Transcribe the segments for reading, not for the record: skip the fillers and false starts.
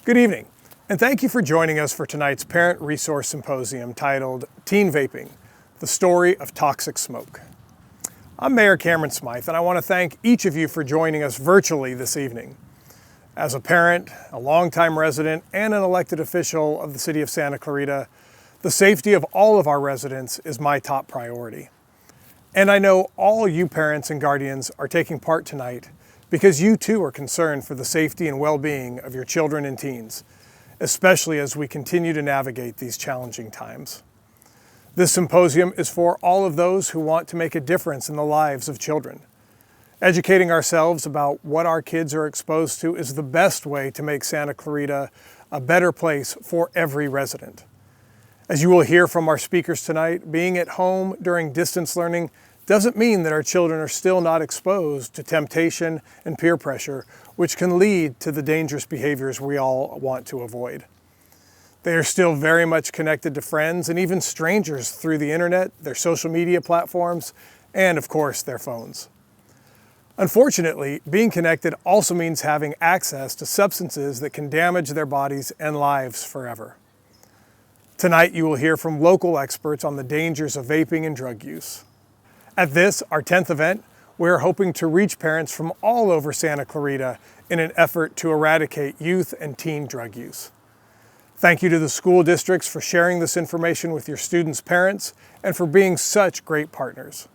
Good evening, and thank you for joining us for tonight's Parent Resource Symposium titled Teen Vaping, the Story of Toxic Smoke. I'm Mayor Cameron Smythe, and I want to thank each of you for joining us virtually this evening. As a parent, a longtime resident, and an elected official of the City of Santa Clarita, the safety of all of our residents is my top priority. And I know all you parents and guardians are taking part tonight because you too are concerned for the safety and well-being of your children and teens, especially as we continue to navigate these challenging times. This symposium is for all of those who want to make a difference in the lives of children. Educating ourselves about what our kids are exposed to is the best way to make Santa Clarita a better place for every resident. As you will hear from our speakers tonight, being at home during distance learning doesn't mean that our children are still not exposed to temptation and peer pressure, which can lead to the dangerous behaviors we all want to avoid. They are still very much connected to friends and even strangers through the internet, their social media platforms, and of course, their phones. Unfortunately, being connected also means having access to substances that can damage their bodies and lives forever. Tonight, you will hear from local experts on the dangers of vaping and drug use. At this, our 10th event, we're hoping to reach parents from all over Santa Clarita in an effort to eradicate youth and teen drug use. Thank you to the school districts for sharing this information with your students' parents and for being such great partners.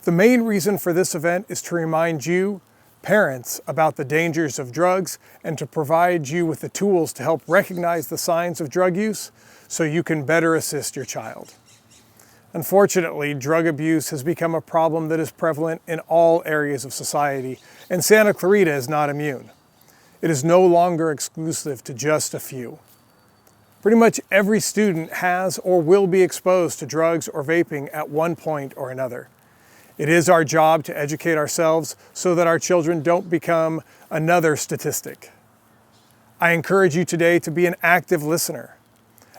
The main reason for this event is to remind you, parents, about the dangers of drugs and to provide you with the tools to help recognize the signs of drug use so you can better assist your child. Unfortunately, drug abuse has become a problem that is prevalent in all areas of society, and Santa Clarita is not immune. It is no longer exclusive to just a few. Pretty much every student has or will be exposed to drugs or vaping at one point or another. It is our job to educate ourselves so that our children don't become another statistic. I encourage you today to be an active listener.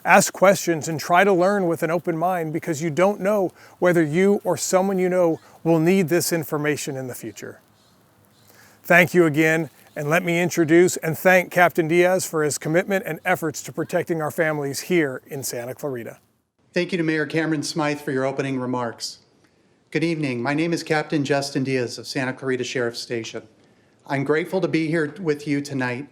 Ask questions and try to learn with an open mind because you don't know whether you or someone you know will need this information in the future. Thank you again, and let me introduce and thank Captain Diez for his commitment and efforts to protecting our families here in Santa Clarita. Thank you to Mayor Cameron Smythe for your opening remarks. Good evening. My name is Captain Justin Diez of Santa Clarita Sheriff's Station. I'm grateful to be here with you tonight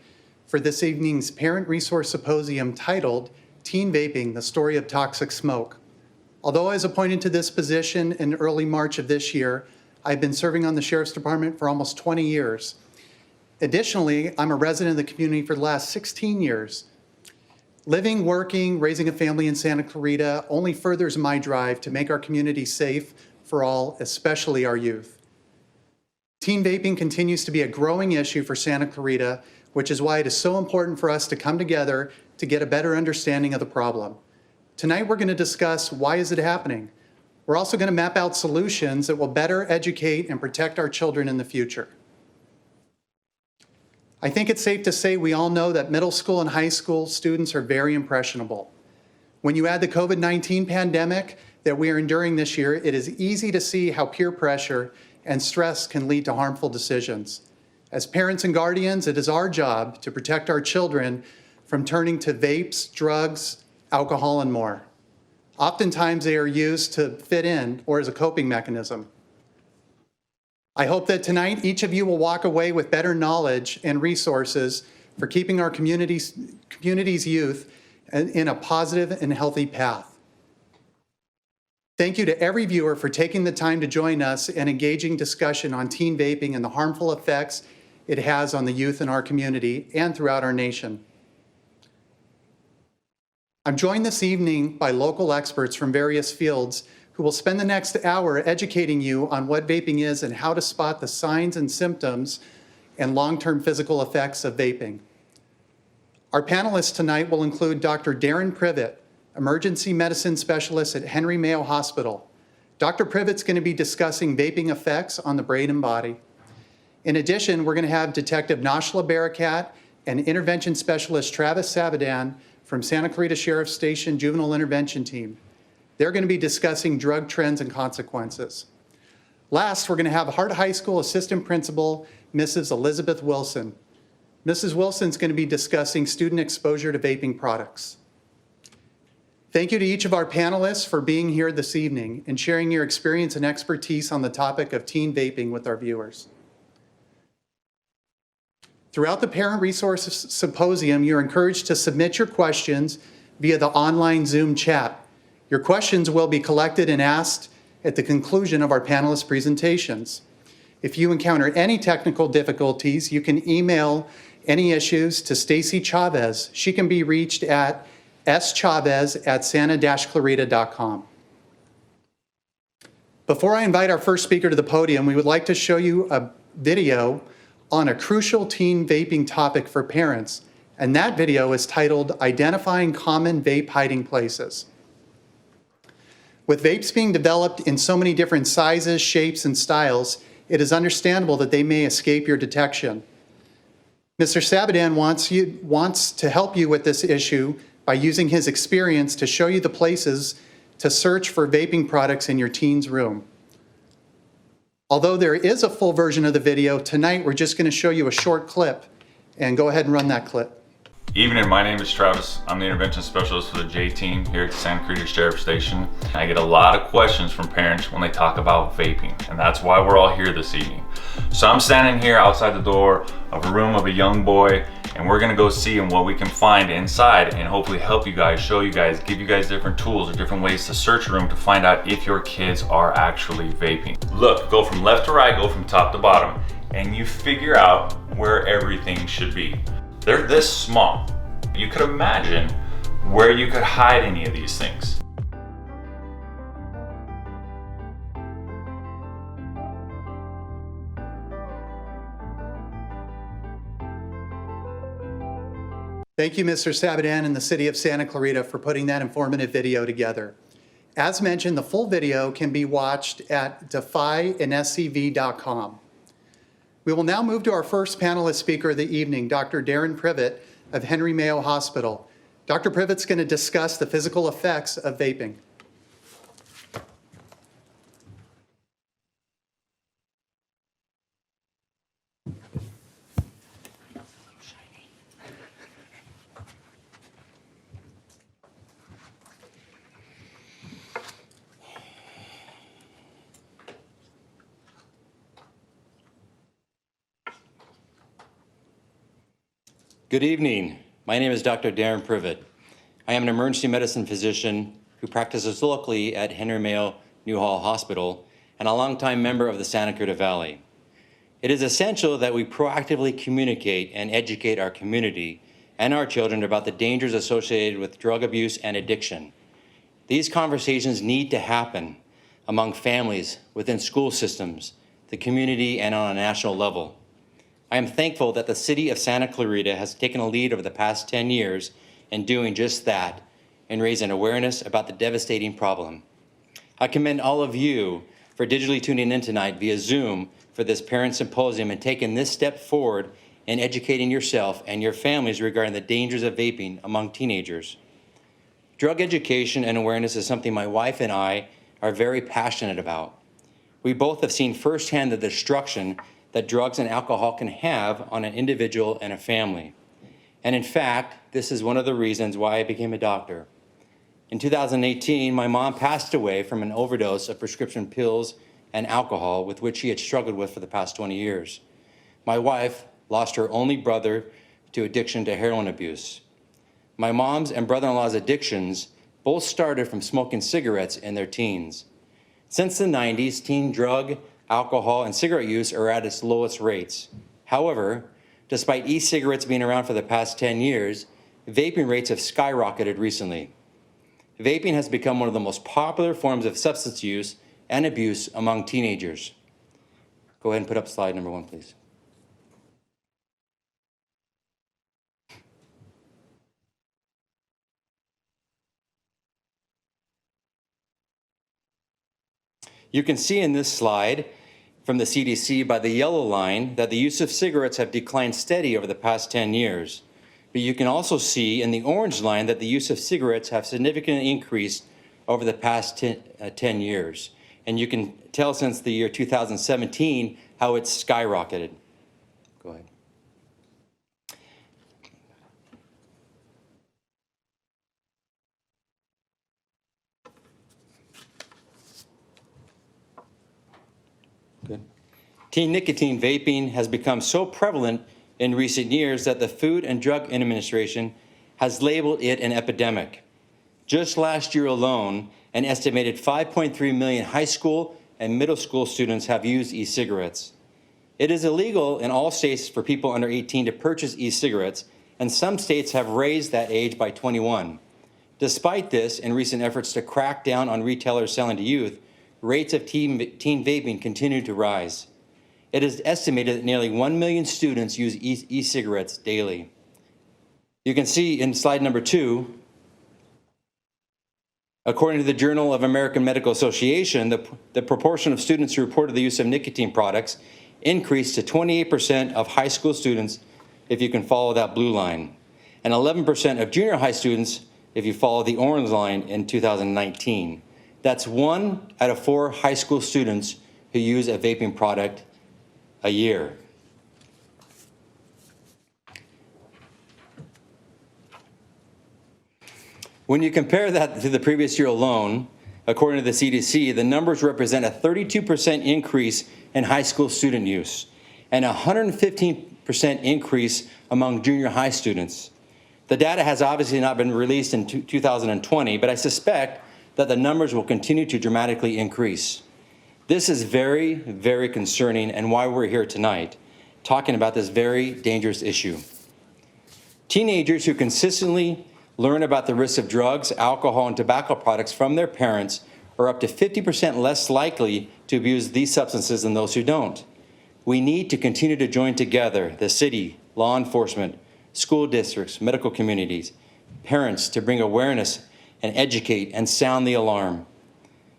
for this evening's Parent Resource Symposium titled Teen Vaping, the Story of Toxic Smoke. Although I was appointed to this position in early March of this year, I've been serving on the Sheriff's Department for almost 20 years. Additionally, I'm a resident of the community for the last 16 years. Living, working, raising a family in Santa Clarita only furthers my drive to make our community safe for all, especially our youth. Teen vaping continues to be a growing issue for Santa Clarita, which is why it is so important for us to come together to get a better understanding of the problem. Tonight, we're going to discuss why is it happening. We're also going to map out solutions that will better educate and protect our children in the future. I think it's safe to say we all know that middle school and high school students are very impressionable. When you add the COVID-19 pandemic that we are enduring this year, it is easy to see how peer pressure and stress can lead to harmful decisions. As parents and guardians, it is our job to protect our children from turning to vapes, drugs, alcohol, and more. Oftentimes, they are used to fit in or as a coping mechanism. I hope that tonight, each of you will walk away with better knowledge and resources for keeping our community's youth in a positive and healthy path. Thank you to every viewer for taking the time to join us in engaging discussion on teen vaping and the harmful effects it has on the youth in our community and throughout our nation. I'm joined this evening by local experts from various fields who will spend the next hour educating you on what vaping is and how to spot the signs and symptoms and long-term physical effects of vaping. Our panelists tonight will include Dr. Darren Privet, Emergency Medicine Specialist at Henry Mayo Hospital. Dr. Privet's going to be discussing vaping effects on the brain and body. In addition, we're going to have Detective Nashla Barakat and Intervention Specialist Travis Savadan from Santa Clarita Sheriff's Station Juvenile Intervention Team. They're going to be discussing drug trends and consequences. Last, we're going to have Hart High School Assistant Principal, Mrs. Elizabeth Wilson. Mrs. Wilson's going to be discussing student exposure to vaping products. Thank you to each of our panelists for being here this evening and sharing your experience and expertise on the topic of teen vaping with our viewers. Throughout the Parent Resource Symposium, you're encouraged to submit your questions via the online Zoom chat. Your questions will be collected and asked at the conclusion of our panelists' presentations. If you encounter any technical difficulties, you can email any issues to Stacy Chavez. She can be reached at schavez@santa-clarita.com. Before I invite our first speaker to the podium, we would like to show you a video on a crucial teen vaping topic for parents, and that video is titled Identifying Common Vape Hiding Places. With vapes being developed in so many different sizes, shapes, and styles, it is understandable that they may escape your detection. Mr. Sabadan wants to help you with this issue by using his experience to show you the places to search for vaping products in your teen's room. Although there is a full version of the video, tonight we're just going to show you a short clip, and go ahead and run that clip. Evening, my name is Travis. I'm the intervention specialist for the J team here at the Santa Clarita Sheriff Station. I get a lot of questions from parents when they talk about vaping, and that's why we're all here this evening. So I'm standing here outside the door of a room of a young boy, and we're gonna go see what we can find inside and hopefully help you guys, show you guys, give you guys different tools or different ways to search a room to find out if your kids are actually vaping. Look, go from left to right, go from top to bottom, and you figure out where everything should be. They're this small. You could imagine where you could hide any of these things. Thank you, Mr. Sabadan and the City of Santa Clarita for putting that informative video together. As mentioned, the full video can be watched at defynscv.com. We will now move to our first panelist speaker of the evening, Dr. Darren Privet of Henry Mayo Hospital. Dr. Privet's going to discuss the physical effects of vaping. Good evening. My name is Dr. Darren Privet. I am an emergency medicine physician who practices locally at Henry Mayo Newhall Hospital and a longtime member of the Santa Clarita Valley. It is essential that we proactively communicate and educate our community and our children about the dangers associated with drug abuse and addiction. These conversations need to happen among families, within school systems, the community, and on a national level. I am thankful that the City of Santa Clarita has taken a lead over the past 10 years in doing just that and raising awareness about the devastating problem. I commend all of you for digitally tuning in tonight via Zoom for this parent symposium and taking this step forward in educating yourself and your families regarding the dangers of vaping among teenagers. Drug education and awareness is something my wife and I are very passionate about. We both have seen firsthand the destruction that drugs and alcohol can have on an individual and a family. And in fact, this is one of the reasons why I became a doctor. In 2018, my mom passed away from an overdose of prescription pills and alcohol with which she had struggled with for the past 20 years. My wife lost her only brother to addiction to heroin abuse. My mom's and brother-in-law's addictions both started from smoking cigarettes in their teens. Since the 90s, teen drug, alcohol, and cigarette use are at its lowest rates. However, despite e-cigarettes being around for the past 10 years, vaping rates have skyrocketed recently. Vaping has become one of the most popular forms of substance use and abuse among teenagers. Go ahead and put up slide number 1, please. You can see in this slide from the CDC by the yellow line that the use of cigarettes have declined steady over the past 10 years. But you can also see in the orange line that the use of cigarettes have significantly increased over the past 10 years. And you can tell since the year 2017 how it's skyrocketed. Go ahead. Good. Teen nicotine vaping has become so prevalent in recent years that the Food and Drug Administration has labeled it an epidemic. Just last year alone, an estimated 5.3 million high school and middle school students have used e-cigarettes. It is illegal in all states for people under 18 to purchase e-cigarettes, and some states have raised that age by 21. Despite this, in recent efforts to crack down on retailers selling to youth, rates of teen vaping continue to rise. It is estimated that nearly 1 million students use e-cigarettes daily. You can see in slide number 2, according to the Journal of American Medical Association, the proportion of students who reported the use of nicotine products increased to 28% of high school students if you can follow that blue line, and 11% of junior high students if you follow the orange line in 2019. That's 1 out of 4 high school students who use a vaping product a year. When you compare that to the previous year alone, according to the CDC, the numbers represent a 32% increase in high school student use and a 115% increase among junior high students. The data has obviously not been released in 2020, but I suspect that the numbers will continue to dramatically increase. This is very, very concerning and why we're here tonight, talking about this very dangerous issue. Teenagers who consistently learn about the risks of drugs, alcohol, and tobacco products from their parents are up to 50% less likely to abuse these substances than those who don't. We need to continue to join together, the city, law enforcement, school districts, medical communities, parents, to bring awareness and educate and sound the alarm.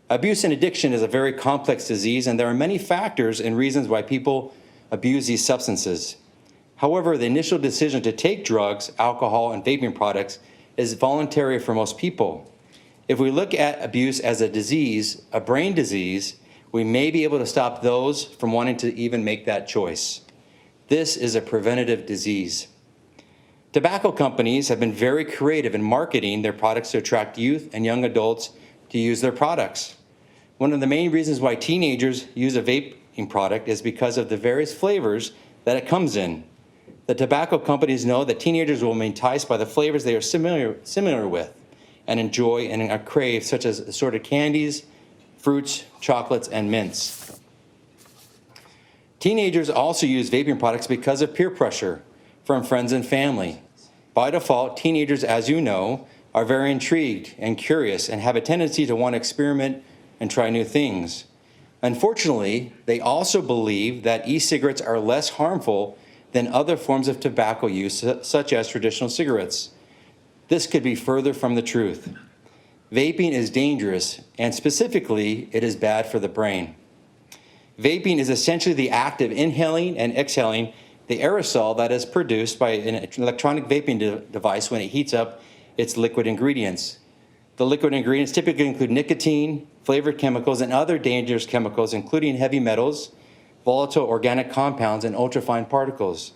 Abuse and addiction is a very complex disease, and there are many factors and reasons why people abuse these substances. However, the initial decision to take drugs, alcohol, and vaping products is voluntary for most people. If we look at abuse as a disease, a brain disease, we may be able to stop those from wanting to even make that choice. This is a preventative disease. Tobacco companies have been very creative in marketing their products to attract youth and young adults to use their products. One of the main reasons why teenagers use a vaping product is because of the various flavors that it comes in. The tobacco companies know that teenagers will be enticed by the flavors they are similar with and enjoy and crave, such as assorted candies, fruits, chocolates, and mints. Teenagers also use vaping products because of peer pressure from friends and family. By default, teenagers, as you know, are very intrigued and curious and have a tendency to want to experiment and try new things. Unfortunately, they also believe that e-cigarettes are less harmful than other forms of tobacco use, such as traditional cigarettes. This could be further from the truth. Vaping is dangerous, and specifically, it is bad for the brain. Vaping is essentially the act of inhaling and exhaling the aerosol that is produced by an electronic vaping device when it heats up its liquid ingredients. The liquid ingredients typically include nicotine, flavored chemicals, and other dangerous chemicals, including heavy metals, volatile organic compounds, and ultrafine particles.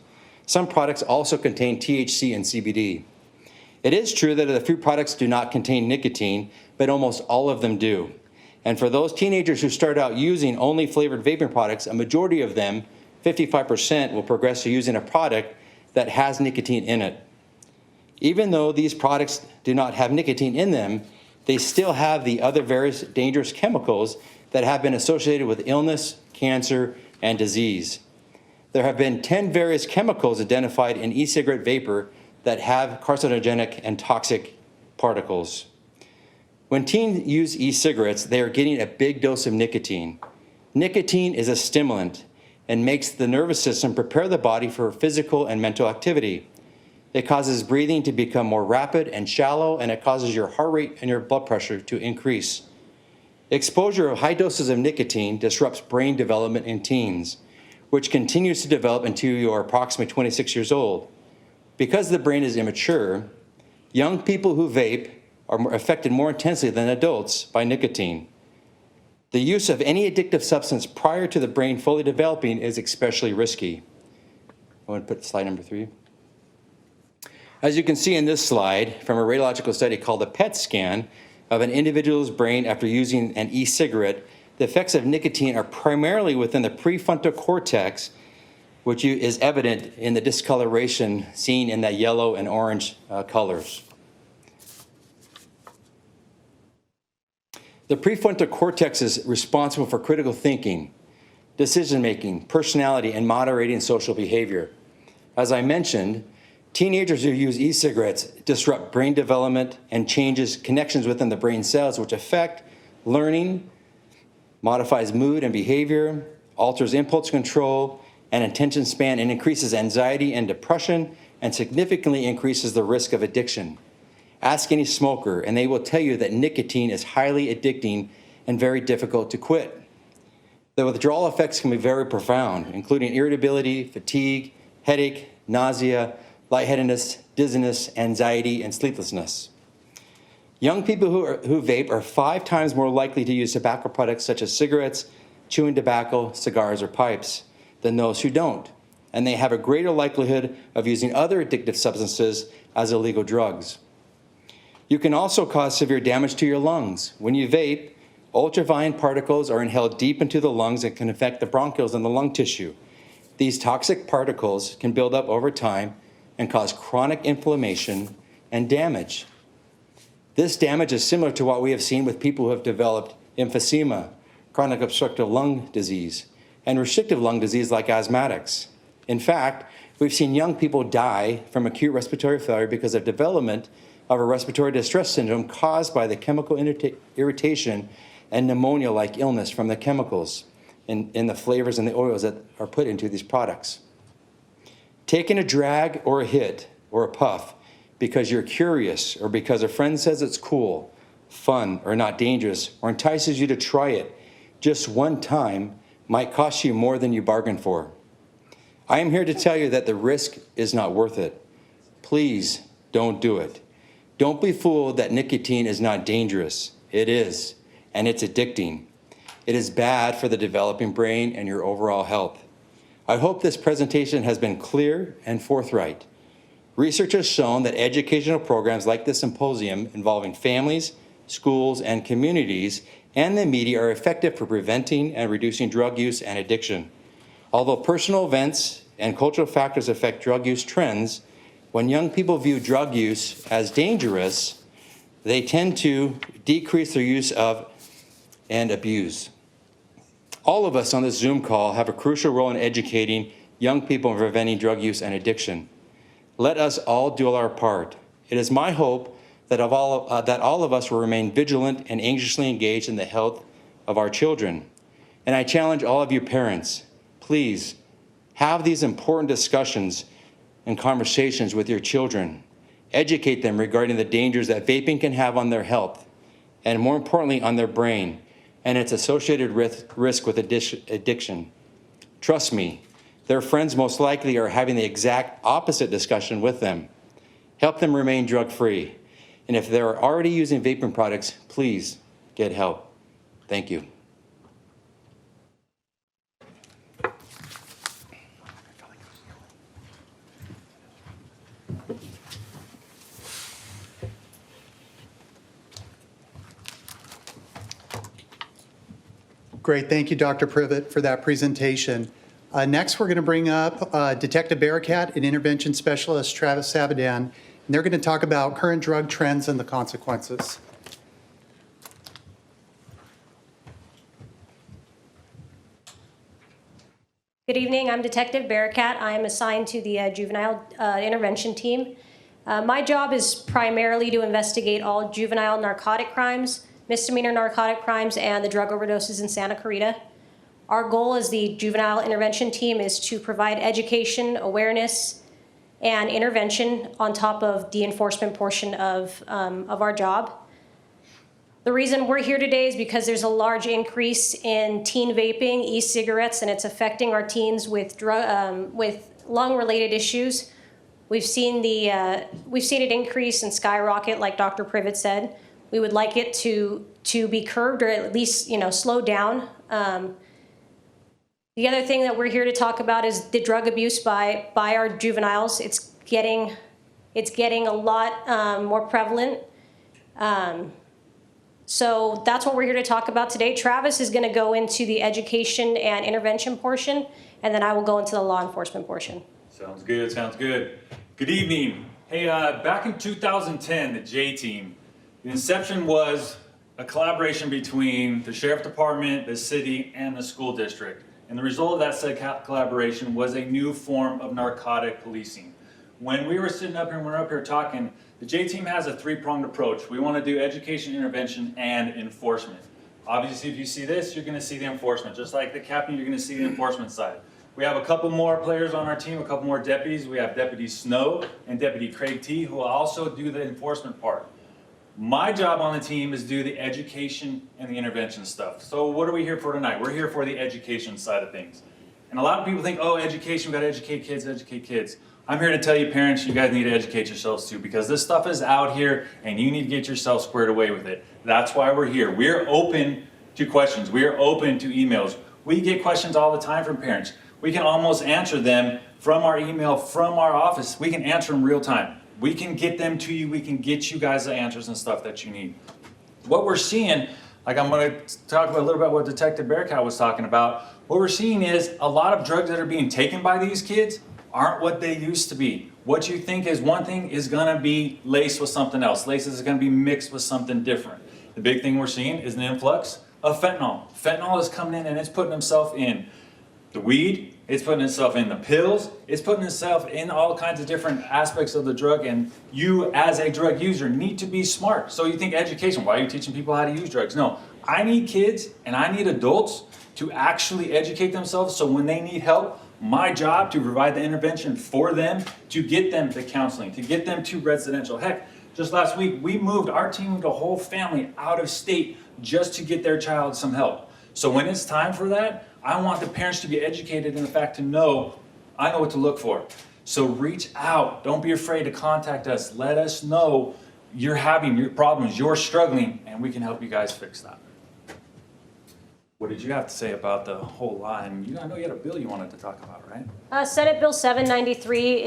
Some products also contain THC and CBD. It is true that the fruit products do not contain nicotine, but almost all of them do. And for those teenagers who start out using only flavored vaping products, a majority of them, 55%, will progress to using a product that has nicotine in it. Even though these products do not have nicotine in them, they still have the other various dangerous chemicals that have been associated with illness, cancer, and disease. There have been 10 various chemicals identified in e-cigarette vapor that have carcinogenic and toxic particles. When teens use e-cigarettes, they are getting a big dose of nicotine. Nicotine is a stimulant and makes the nervous system prepare the body for physical and mental activity. It causes breathing to become more rapid and shallow, and it causes your heart rate and your blood pressure to increase. Exposure of high doses of nicotine disrupts brain development in teens, which continues to develop until you are approximately 26 years old. Because the brain is immature, young people who vape are affected more intensely than adults by nicotine. The use of any addictive substance prior to the brain fully developing is especially risky. I want to put slide number 3. As you can see in this slide from a radiological study called the PET scan of an individual's brain after using an e-cigarette, The effects of nicotine are primarily within the prefrontal cortex, which is evident in the discoloration seen in that yellow and orange colors. The prefrontal cortex is responsible for critical thinking, decision-making, personality, and moderating social behavior. As I mentioned, teenagers who use e-cigarettes disrupt brain development and changes connections within the brain cells, which affect learning, modifies mood and behavior, alters impulse control and attention span, and increases anxiety and depression, and significantly increases the risk of addiction. Ask any smoker, and they will tell you that nicotine is highly addicting and very difficult to quit. The withdrawal effects can be very profound, including irritability, fatigue, headache, nausea, lightheadedness, dizziness, anxiety, and sleeplessness. Young people who vape are 5 times more likely to use tobacco products such as cigarettes, chewing tobacco, cigars, or pipes than those who don't, and they have a greater likelihood of using other addictive substances as illegal drugs. You can also cause severe damage to your lungs. When you vape, ultraviolet particles are inhaled deep into the lungs and can affect the bronchioles and the lung tissue. These toxic particles can build up over time and cause chronic inflammation and damage. This damage is similar to what we have seen with people who have developed emphysema, chronic obstructive lung disease, and restrictive lung disease like asthmatics. In fact, we've seen young people die from acute respiratory failure because of development of a respiratory distress syndrome caused by the chemical irritation and pneumonia-like illness from the chemicals in the flavors and the oils that are put into these products. Taking a drag or a hit or a puff because you're curious or because a friend says it's cool, fun, or not dangerous, or entices you to try it just one time might cost you more than you bargained for. I am here to tell you that the risk is not worth it. Please don't do it. Don't be fooled that nicotine is not dangerous. It is, and it's addicting. It is bad for the developing brain and your overall health. I hope this presentation has been clear and forthright. Research has shown that educational programs like this symposium involving families, schools, and communities and the media are effective for preventing and reducing drug use and addiction. Although personal events and cultural factors affect drug use trends, when young people view drug use as dangerous, they tend to decrease their use of and abuse. All of us on this Zoom call have a crucial role in educating young people and preventing drug use and addiction. Let us all do our part. It is my hope that all of us will remain vigilant and anxiously engaged in the health of our children. And I challenge all of you parents, please have these important discussions and conversations with your children. Educate them regarding the dangers that vaping can have on their health, and more importantly, on their brain, and its associated risk with addiction. Trust me, their friends most likely are having the exact opposite discussion with them. Help them remain drug-free. And if they're already using vaping products, please get help. Thank you. Great, thank you, Dr. Privet, for that presentation. Next, we're going to bring up Detective Bearcat and Intervention Specialist Travis Sabadan, and they're going to talk about current drug trends and the consequences. Good evening, I'm Detective Bearcat. I am assigned to the Juvenile Intervention Team. My job is primarily to investigate all juvenile narcotic crimes, misdemeanor narcotic crimes, and the drug overdoses in Santa Clarita. Our goal as the Juvenile Intervention Team is to provide education, awareness, and intervention on top of the enforcement portion of our job. The reason we're here today is because there's a large increase in teen vaping, e-cigarettes, and it's affecting our teens with lung-related issues. We've seen it increase and skyrocket, like Dr. Privet said. We would like it to be curbed, or at least slow down. The other thing that we're here to talk about is the drug abuse by our juveniles. It's getting a lot more prevalent. So that's what we're here to talk about today. Travis is going to go into the education and intervention portion, and then I will go into the law enforcement portion. Sounds good, sounds good. Good evening. Hey, back in 2010, the J Team, the inception was a collaboration between the Sheriff Department, the city, and the school district. And the result of that said collaboration was a new form of narcotic policing. When we were sitting up here and we're up here talking, the J Team has a three-pronged approach. We want to do education, intervention, and enforcement. Obviously, if you see this, you're going to see the enforcement. Just like the captain, you're going to see the enforcement side. We have a couple more players on our team, a couple more deputies. We have Deputy Snow and Deputy Craig T, who will also do the enforcement part. My job on the team is do the education and the intervention stuff. So what are we here for tonight? We're here for the education side of things. And a lot of people think, oh, education, we got to educate kids, educate kids. I'm here to tell you, parents, you guys need to educate yourselves too, because this stuff is out here and you need to get yourself squared away with it. That's why we're here. We're open to questions. We're open to emails. We get questions all the time from parents. We can almost answer them from our email, from our office. We can answer them real time. We can get them to you. We can get you guys the answers and stuff that you need. What we're seeing, like I'm going to talk about a little bit what Detective Bearcat was talking about. What we're seeing is a lot of drugs that are being taken by these kids aren't what they used to be. What you think is one thing is going to be laced with something else. Laces is going to be mixed with something different. The big thing we're seeing is an influx of fentanyl. Fentanyl is coming in and it's putting itself in the weed, it's putting itself in the pills, it's putting itself in all kinds of different aspects of the drug, and you as a drug user need to be smart. So you think education, why are you teaching people how to use drugs? No, I need kids and I need adults to actually educate themselves, so when they need help, my job to provide the intervention for them, to get them to counseling, to get them to residential. Heck, just last week, we moved, our team moved a whole family out of state just to get their child some help. So when it's time for that, I want the parents to be educated in the fact to know, I know what to look for. So reach out, don't be afraid to contact us. Let us know you're having your problems, you're struggling, and we can help you guys fix that. What did you have to say about the whole law? And I know you had a bill you wanted to talk about, right? Senate Bill 793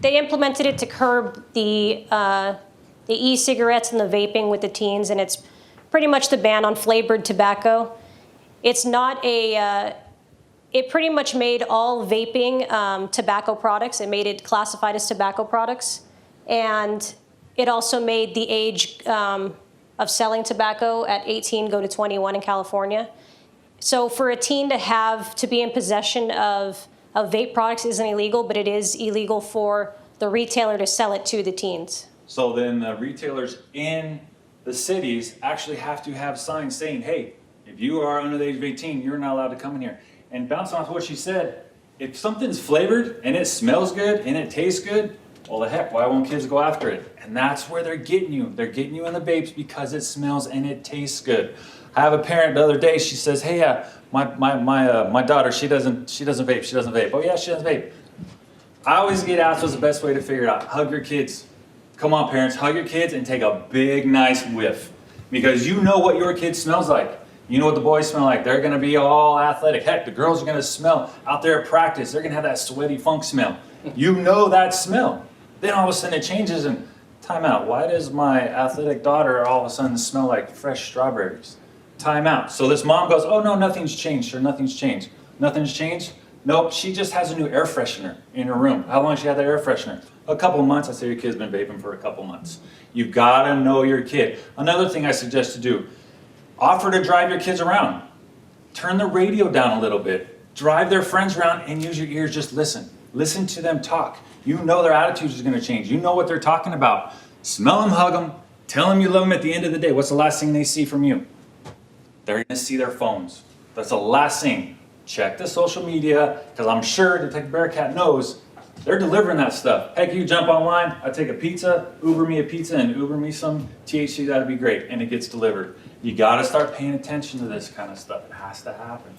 they implemented it to curb the e-cigarettes and the vaping with the teens, and it's pretty much the ban on flavored tobacco. It's not it pretty much made all vaping tobacco products. It made it classified as tobacco products. And it also made the age of selling tobacco at 18 go to 21 in California. So for a teen to be in possession of vape products isn't illegal, but it is illegal for the retailer to sell it to the teens. So then the retailers in the cities actually have to have signs saying, hey, if you are under the age of 18, you're not allowed to come in here. And bouncing off what she said, if something's flavored and it smells good and it tastes good, well, the heck, why won't kids go after it? And that's where they're getting you. They're getting you in the vapes because it smells and it tastes good. I have a parent the other day, she says, hey, my daughter, she doesn't vape. Oh yeah, she doesn't vape. I always get asked what's the best way to figure it out. Hug your kids. Come on, parents, hug your kids and take a big, nice whiff. Because you know what your kid smells like. You know what the boys smell like. They're gonna be all athletic. Heck, the girls are gonna smell out there at practice. They're gonna have that sweaty funk smell. You know that smell. Then all of a sudden it changes and time out. Why does my athletic daughter all of a sudden smell like fresh strawberries? Time out. So this mom goes, oh no, nothing's changed, sir, nothing's changed. Nothing's changed? Nope, she just has a new air freshener in her room. How long has she had that air freshener? A couple months. I say your kid's been vaping for a couple months. You've gotta know your kid. Another thing I suggest to do, offer to drive your kids around. Turn the radio down a little bit. Drive their friends around and use your ears, just listen. Listen to them talk. You know their attitudes is gonna change. You know what they're talking about. Smell them, hug them, tell them you love them at the end of the day. What's the last thing they see from you? They're gonna see their phones. That's the last thing. Check the social media, because I'm sure Detective Bearcat knows they're delivering that stuff. Heck, you jump online, I take a pizza, Uber me a pizza and Uber me some THC, that'd be great, and it gets delivered. You gotta start paying attention to this kind of stuff. It has to happen.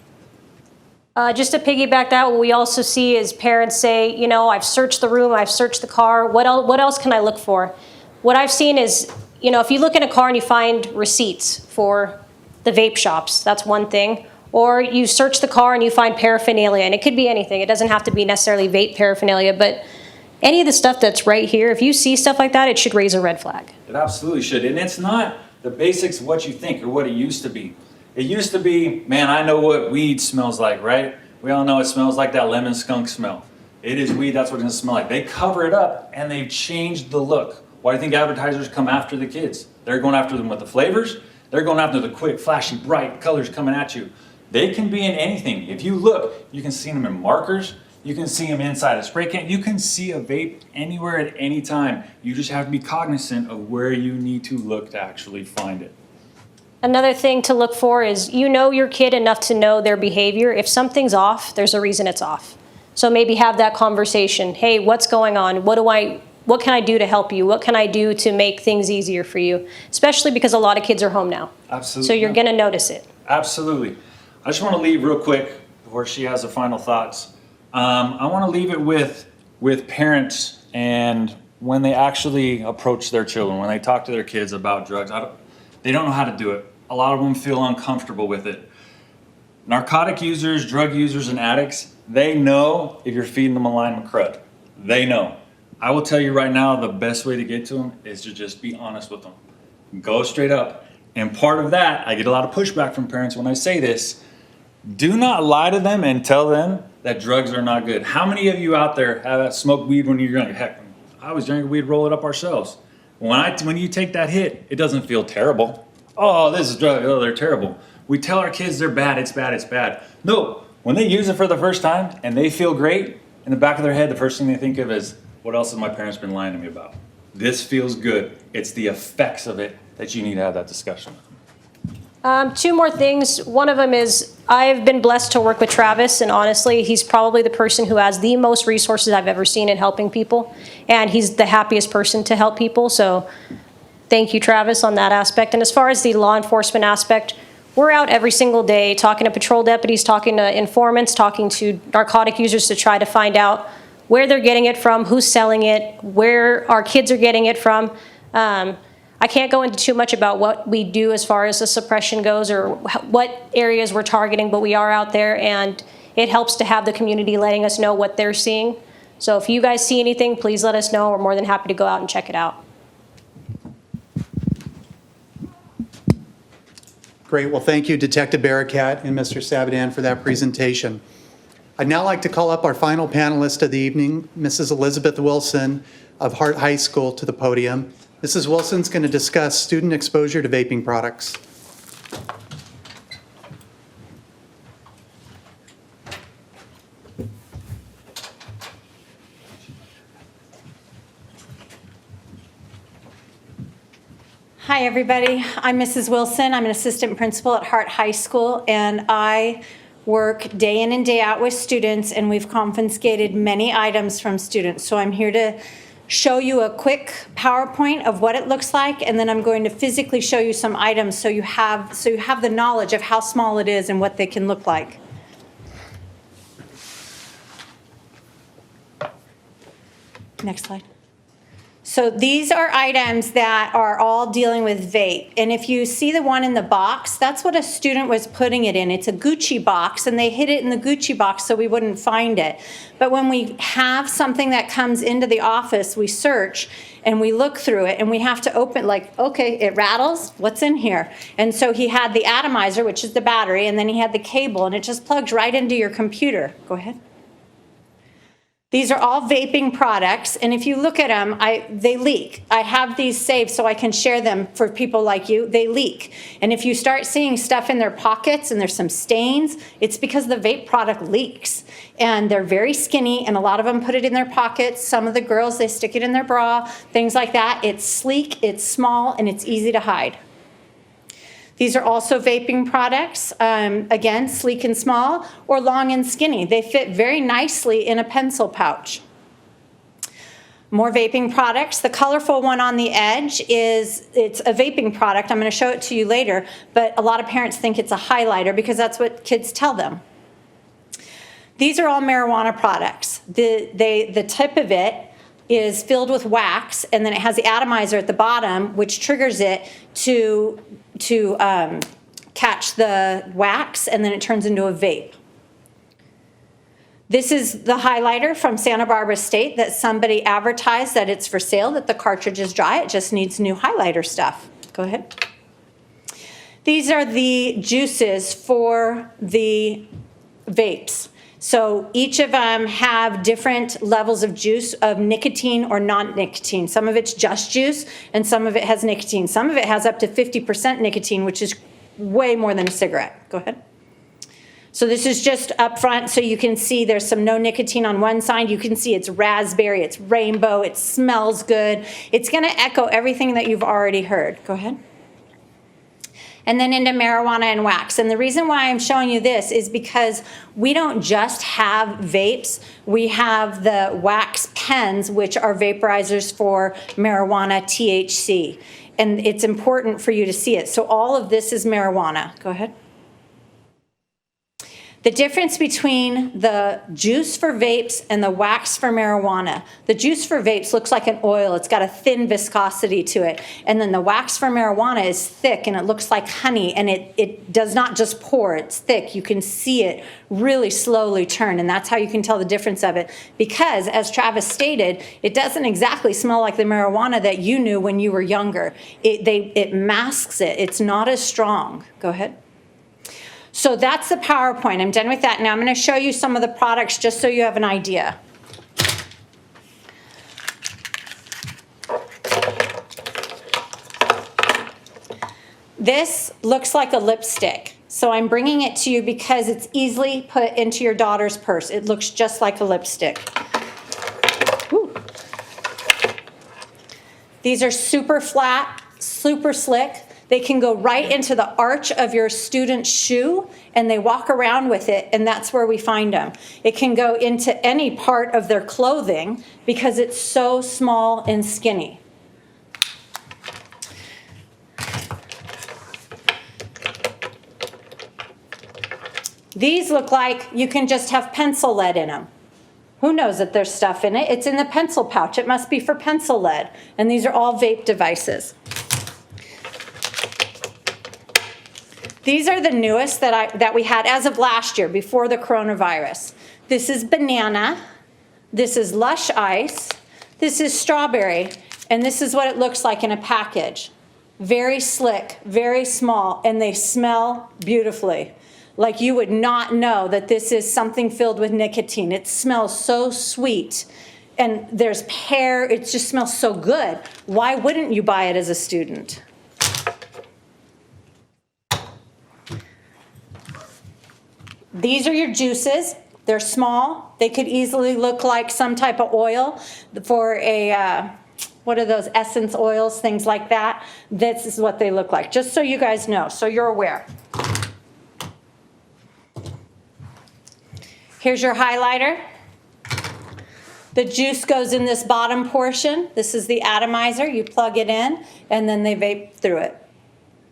Just to piggyback that, what we also see is parents say, you know, I've searched the room, I've searched the car, what else can I look for? What I've seen is, you know, if you look in a car and you find receipts for the vape shops, that's one thing. Or you search the car and you find paraphernalia, and it could be anything. It doesn't have to be necessarily vape paraphernalia, but any of the stuff that's right here, if you see stuff like that, it should raise a red flag. It absolutely should. And it's not the basics of what you think or what it used to be. It used to be, man, I know what weed smells like, right? We all know it smells like that lemon skunk smell. It is weed, that's what it's gonna smell like. They cover it up and they've changed the look. Why do you think advertisers come after the kids? They're going after them with the flavors. They're going after the quick, flashy, bright colors coming at you. They can be in anything. If you look, you can see them in markers. You can see them inside a spray can. You can see a vape anywhere at any time. You just have to be cognizant of where you need to look to actually find it. Another thing to look for is you know your kid enough to know their behavior. If something's off, there's a reason it's off. So maybe have that conversation. Hey, what's going on? What can I do to help you? What can I do to make things easier for you? Especially because a lot of kids are home now. Absolutely. So you're gonna notice it. Absolutely. I just want to leave real quick before she has the final thoughts. I want to leave it with parents and when they actually approach their children, when they talk to their kids about drugs, they don't know how to do it. A lot of them feel uncomfortable with it. Narcotic users, drug users, and addicts, they know if you're feeding them a line of crud. They know. I will tell you right now, the best way to get to them is to just be honest with them. Go straight up. And part of that, I get a lot of pushback from parents when I say this. Do not lie to them and tell them that drugs are not good. How many of you out there have smoked weed when you were younger? Heck, when I was younger, we'd roll it up ourselves. When you take that hit, it doesn't feel terrible. Oh, this is drug. Oh, they're terrible. We tell our kids they're bad, it's bad, it's bad. No, when they use it for the first time and they feel great, in the back of their head, the first thing they think of is, what else have my parents been lying to me about? This feels good. It's the effects of it that you need to have that discussion with. Two more things. One of them is I've been blessed to work with Travis, and honestly, he's probably the person who has the most resources I've ever seen in helping people, and he's the happiest person to help people. So thank you, Travis, on that aspect. And as far as the law enforcement aspect, we're out every single day talking to patrol deputies, talking to informants, talking to narcotic users to try to find out where they're getting it from, who's selling it, where our kids are getting it from. I can't go into too much about what we do as far as the suppression goes or what areas we're targeting, but we are out there, and it helps to have the community letting us know what they're seeing. So if you guys see anything, please let us know. We're more than happy to go out and check it out. Great. Well, thank you, Detective Barakat and Mr. Sabadan, for that presentation. I'd now like to call up our final panelist of the evening, Mrs. Elizabeth Wilson of Hart High School, to the podium. Mrs. Wilson's going to discuss student exposure to vaping products. Hi, everybody. I'm Mrs. Wilson. I'm an assistant principal at Hart High School, and I work day in and day out with students, and we've confiscated many items from students. So I'm here to show you a quick PowerPoint of what it looks like, and then I'm going to physically show you some items so you have the knowledge of how small it is and what they can look like. Next slide. So these are items that are all dealing with vape. And if you see the one in the box, that's what a student was putting it in. It's a Gucci box, and they hid it in the Gucci box so we wouldn't find it. But when we have something that comes into the office, we search and we look through it, and we have to open, like, okay, it rattles, what's in here? And so he had the atomizer, which is the battery, and then he had the cable, and it just plugs right into your computer. Go ahead. These are all vaping products, and if you look at them, they leak. I have these saved so I can share them for people like you. They leak. And if you start seeing stuff in their pockets and there's some stains, it's because the vape product leaks. And they're very skinny, and a lot of them put it in their pockets. Some of the girls, they stick it in their bra, things like that. It's sleek, it's small, and it's easy to hide. These are also vaping products, again, sleek and small, or long and skinny. They fit very nicely in a pencil pouch. More vaping products. The colorful one on the edge it's a vaping product. I'm going to show it to you later, but a lot of parents think it's a highlighter because that's what kids tell them. These are all marijuana products. The tip of it is filled with wax, and then it has the atomizer at the bottom, which triggers it to catch the wax, and then it turns into a vape. This is the highlighter from Santa Barbara State that somebody advertised that it's for sale, that the cartridge is dry. It just needs new highlighter stuff. Go ahead. These are the juices for the vapes. So each of them have different levels of juice of nicotine or non-nicotine. Some of it's just juice and some of it has nicotine. Some of it has up to 50% nicotine, which is way more than a cigarette. Go ahead. So this is just up front so you can see there's some no nicotine on one side. You can see it's raspberry, it's rainbow, it smells good. It's going to echo everything that you've already heard. Go ahead. And then into marijuana and wax. And the reason why I'm showing you this is because we don't just have vapes. We have the wax pens, which are vaporizers for marijuana THC. And it's important for you to see it. So all of this is marijuana. Go ahead. The difference between the juice for vapes and the wax for marijuana. The juice for vapes looks like an oil. It's got a thin viscosity to it. And then the wax for marijuana is thick and it looks like honey, and it does not just pour, it's thick. You can see it really slowly turn, and that's how you can tell the difference of it. Because, as Travis stated, it doesn't exactly smell like the marijuana that you knew when you were younger. It masks it. It's not as strong. Go ahead. So that's the PowerPoint. I'm done with that. Now I'm going to show you some of the products just so you have an idea. This looks like a lipstick. So I'm bringing it to you because it's easily put into your daughter's purse. It looks just like a lipstick. Woo. These are super flat, super slick. They can go right into the arch of your student's shoe, and they walk around with it, and that's where we find them. It can go into any part of their clothing because it's so small and skinny. These look like you can just have pencil lead in them. Who knows that there's stuff in it? It's in the pencil pouch. It must be for pencil lead. And these are all vape devices. These are the newest that we had as of last year, before the coronavirus. This is banana. This is lush ice. This is strawberry. And this is what it looks like in a package. Very slick, very small, and they smell beautifully. Like you would not know that this is something filled with nicotine. It smells so sweet. And there's pear. It just smells so good. Why wouldn't you buy it as a student? These are your juices. They're small. They could easily look like some type of oil for a, what are those, essence oils, things like that. This is what they look like, just so you guys know, so you're aware. Here's your highlighter. The juice goes in this bottom portion. This is the atomizer. You plug it in, and then they vape through it.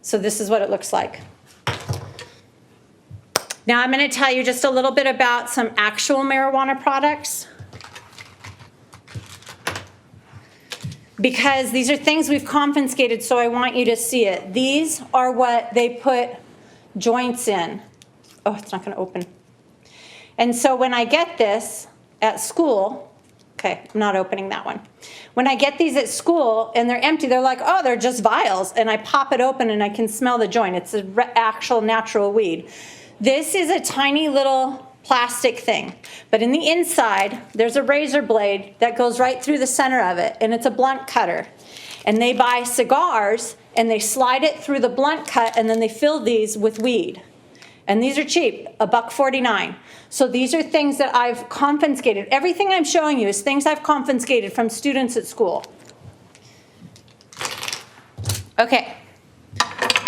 So this is what it looks like. Now I'm going to tell you just a little bit about some actual marijuana products, because these are things we've confiscated, so I want you to see it. These are what they put joints in. Oh, it's not going to open. And so when I get this at school, okay, I'm not opening that one. When I get these at school and they're empty, they're like, oh, they're just vials. And I pop it open and I can smell the joint. It's an actual natural weed. This is a tiny little plastic thing, but in the inside, there's a razor blade that goes right through the center of it, and it's a blunt cutter. And they buy cigars, and they slide it through the blunt cut, and then they fill these with weed. And these are cheap, $1.49. So these are things that I've confiscated. Everything I'm showing you is things I've confiscated from students at school. Okay,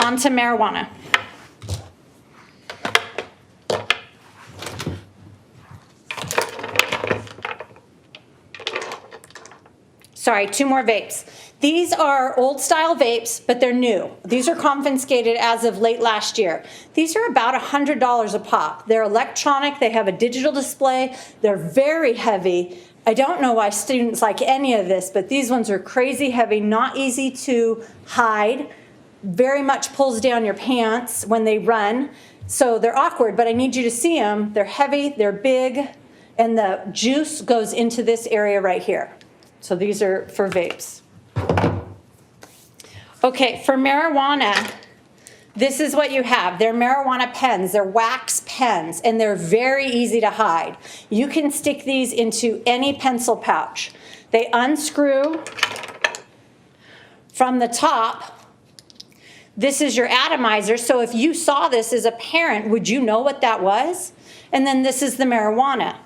on to marijuana. Sorry, 2 more vapes. These are old style vapes, but they're new. These are confiscated as of late last year. These are about $100 a pop. They're electronic, they have a digital display, they're very heavy. I don't know why students like any of this, but these ones are crazy heavy, not easy to hide, very much pulls down your pants when they run. So they're awkward, but I need you to see them. They're heavy, they're big, and the juice goes into this area right here. So these are for vapes. Okay, for marijuana, This is what you have. They're marijuana pens. They're wax pens, and they're very easy to hide. You can stick these into any pencil pouch. They unscrew from the top. This is your atomizer. So if you saw this as a parent, would you know what that was? And then this is the marijuana.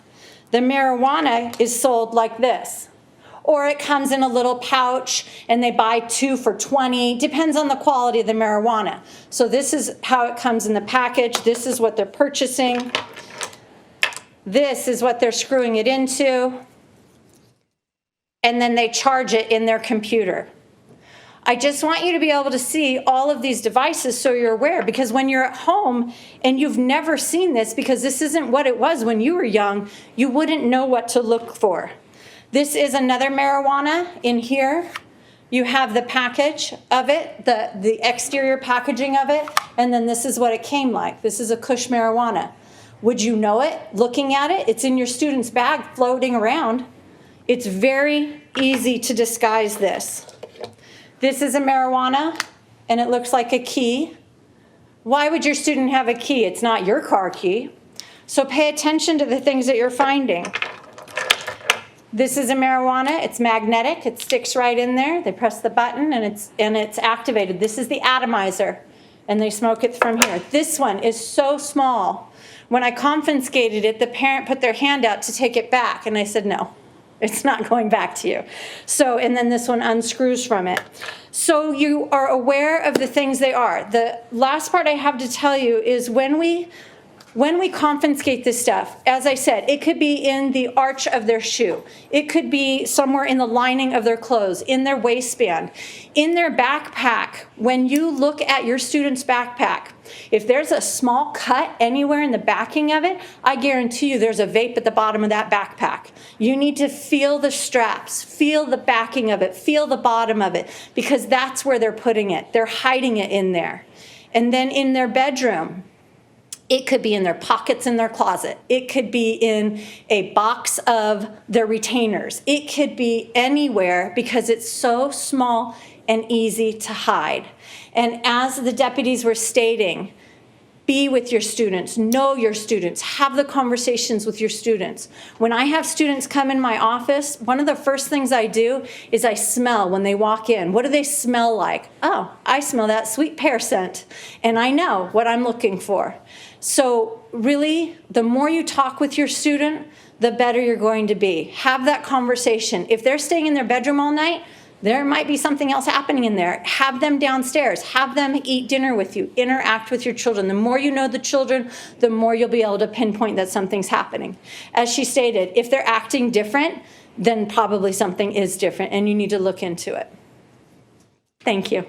The marijuana is sold like this. Or it comes in a little pouch and they buy 2 for $20. Depends on the quality of the marijuana. So this is how it comes in the package. This is what they're purchasing. This is what they're screwing it into. And then they charge it in their computer. I just want you to be able to see all of these devices so you're aware, because when you're at home and you've never seen this, because this isn't what it was when you were young, you wouldn't know what to look for. This is another marijuana in here. You have the package of it, the exterior packaging of it, and then this is what it came like. This is a Kush marijuana. Would you know it looking at it? It's in your student's bag floating around. It's very easy to disguise this. This is a marijuana, and it looks like a key. Why would your student have a key? It's not your car key. So pay attention to the things that you're finding. This is a marijuana. It's magnetic. It sticks right in there. They press the button, and it's activated. This is the atomizer, and they smoke it from here. This one is so small. When I confiscated it, the parent put their hand out to take it back, and I said, no, it's not going back to you. So, and then this one unscrews from it. So you are aware of the things they are. The last part I have to tell you is when we confiscate this stuff, as I said, it could be in the arch of their shoe. It could be somewhere in the lining of their clothes, in their waistband, in their backpack. When you look at your student's backpack, if there's a small cut anywhere in the backing of it, I guarantee you there's a vape at the bottom of that backpack. You need to feel the straps, feel the backing of it, feel the bottom of it, because that's where they're putting it. They're hiding it in there. And then in their bedroom, it could be in their pockets in their closet. It could be in a box of their retainers. It could be anywhere because it's so small and easy to hide. And as the deputies were stating, be with your students, know your students, have the conversations with your students. When I have students come in my office, one of the first things I do is I smell when they walk in. What do they smell like? Oh, I smell that sweet pear scent, and I know what I'm looking for. So really, the more you talk with your student, the better you're going to be. Have that conversation. If they're staying in their bedroom all night, there might be something else happening in there. Have them downstairs. Have them eat dinner with you. Interact with your children. The more you know the children, the more you'll be able to pinpoint that something's happening. As she stated, if they're acting different, then probably something is different, and you need to look into it. Thank you.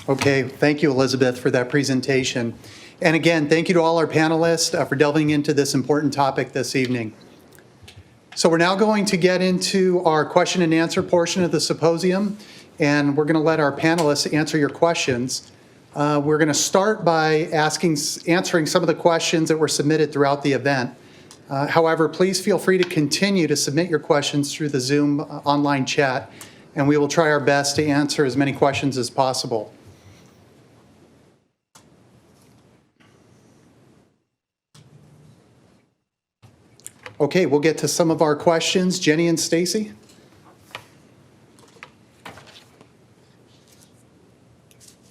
Okay, thank you, Elizabeth, for that presentation. And again, thank you to all our panelists for delving into this important topic this evening. So we're now going to get into our question and answer portion of the symposium, and we're going to let our panelists answer your questions. We're going to start by answering some of the questions that were submitted throughout the event. However, please feel free to continue to submit your questions through the Zoom online chat, and we will try our best to answer as many questions as possible. Okay, we'll get to some of our questions. Jenny and Stacy.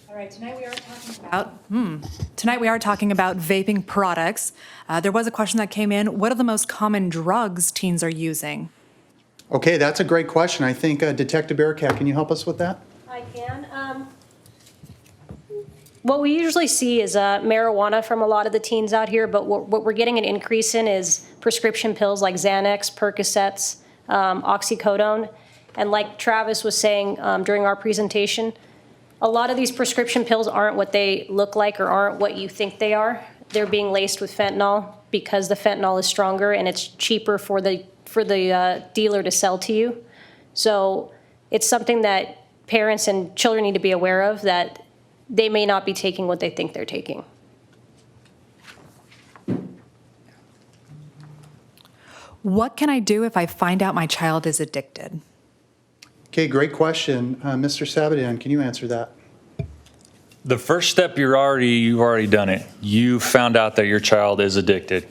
All right, tonight we are talking about vaping products. There was a question that came in. What are the most common drugs teens are using? Okay, that's a great question. I think Detective Bearcat, can you help us with that? I can. What we usually see is marijuana from a lot of the teens out here, but what we're getting an increase in is prescription pills like Xanax, Percocets, oxycodone. And like Travis was saying during our presentation, a lot of these prescription pills aren't what they look like or aren't what you think they are. They're being laced with fentanyl because the fentanyl is stronger and it's cheaper for the dealer to sell to you. So it's something that parents and children need to be aware of, that they may not be taking what they think they're taking. What can I do if I find out my child is addicted? Okay, great question. Mr. Sabadan, can you answer that? The first step, you've already done it. You found out that your child is addicted.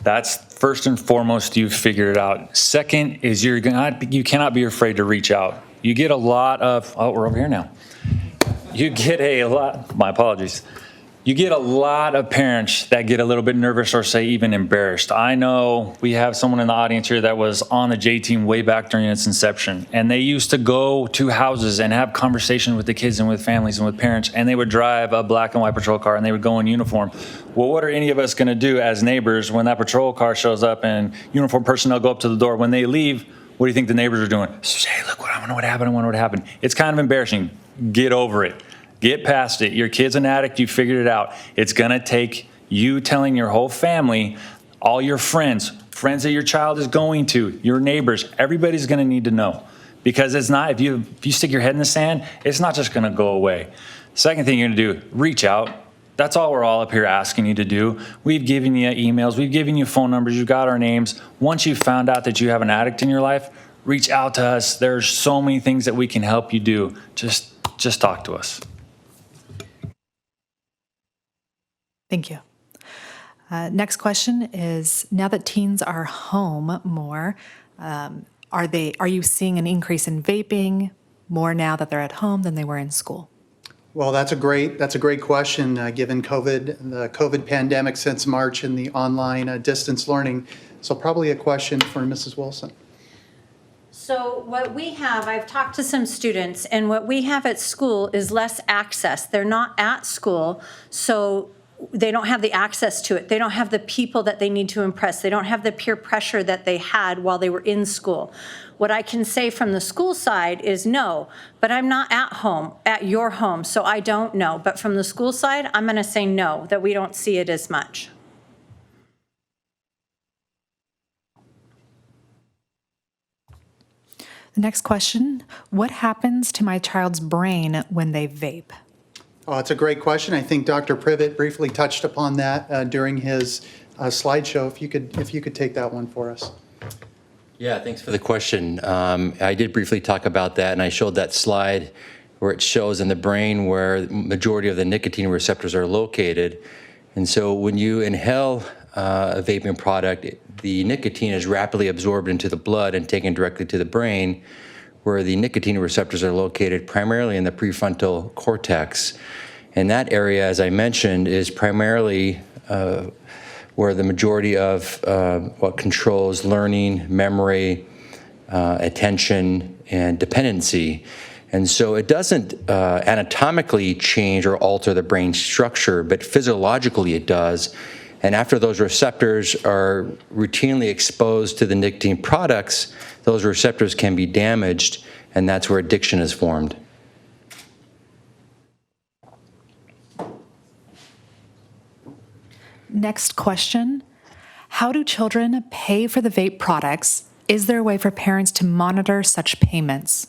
That's first and foremost, you've figured it out. Second is you cannot be afraid to reach out. You get a lot of, oh, we're over here now. You get my apologies. You get a lot of parents that get a little bit nervous or say even embarrassed. I know we have someone in the audience here that was on the J team way back during its inception, and they used to go to houses and have conversations with the kids and with families and with parents, and they would drive a black and white patrol car and they would go in uniform. Well, what are any of us gonna do as neighbors when that patrol car shows up and uniformed personnel go up to the door? When they leave, what do you think the neighbors are doing? Hey, look, I wonder what happened, I wonder what happened. It's kind of embarrassing. Get over it. Get past it. Your kid's an addict. You figured it out. It's going to take you telling your whole family, all your friends that your child is going to, your neighbors, everybody's going to need to know. Because it's not, if you stick your head in the sand, it's not just going to go away. Second thing you're going to do, reach out. That's all we're all up here asking you to do. We've given you emails. We've given you phone numbers. You've got our names. Once you've found out that you have an addict in your life, reach out to us. There's so many things that we can help you do. Just talk to us. Thank you. Next question is, now that teens are home more, are you seeing an increase in vaping more now that they're at home than they were in school? Well, that's a great question, given the COVID pandemic since March and the online distance learning. So probably a question for Mrs. Wilson. So what we have, I've talked to some students, and what we have at school is less access. They're not at school, so they don't have the access to it. They don't have the people that they need to impress. They don't have the peer pressure that they had while they were in school. What I can say from the school side is no, but I'm not at your home, so I don't know. But from the school side, I'm going to say no, that we don't see it as much. The next question, what happens to my child's brain when they vape? Oh, it's a great question. I think Dr. Privet briefly touched upon that during his slideshow. If you could take that one for us. Yeah, thanks for the question. I did briefly talk about that, and I showed that slide where it shows in the brain where the majority of the nicotine receptors are located. And so when you inhale a vaping product, the nicotine is rapidly absorbed into the blood and taken directly to the brain, where the nicotine receptors are located primarily in the prefrontal cortex. And that area, as I mentioned, is primarily where the majority of what controls learning, memory, attention, and dependency. And so it doesn't anatomically change or alter the brain structure, but physiologically it does. And after those receptors are routinely exposed to the nicotine products, those receptors can be damaged, and that's where addiction is formed. Next question, how do children pay for the vape products? Is there a way for parents to monitor such payments?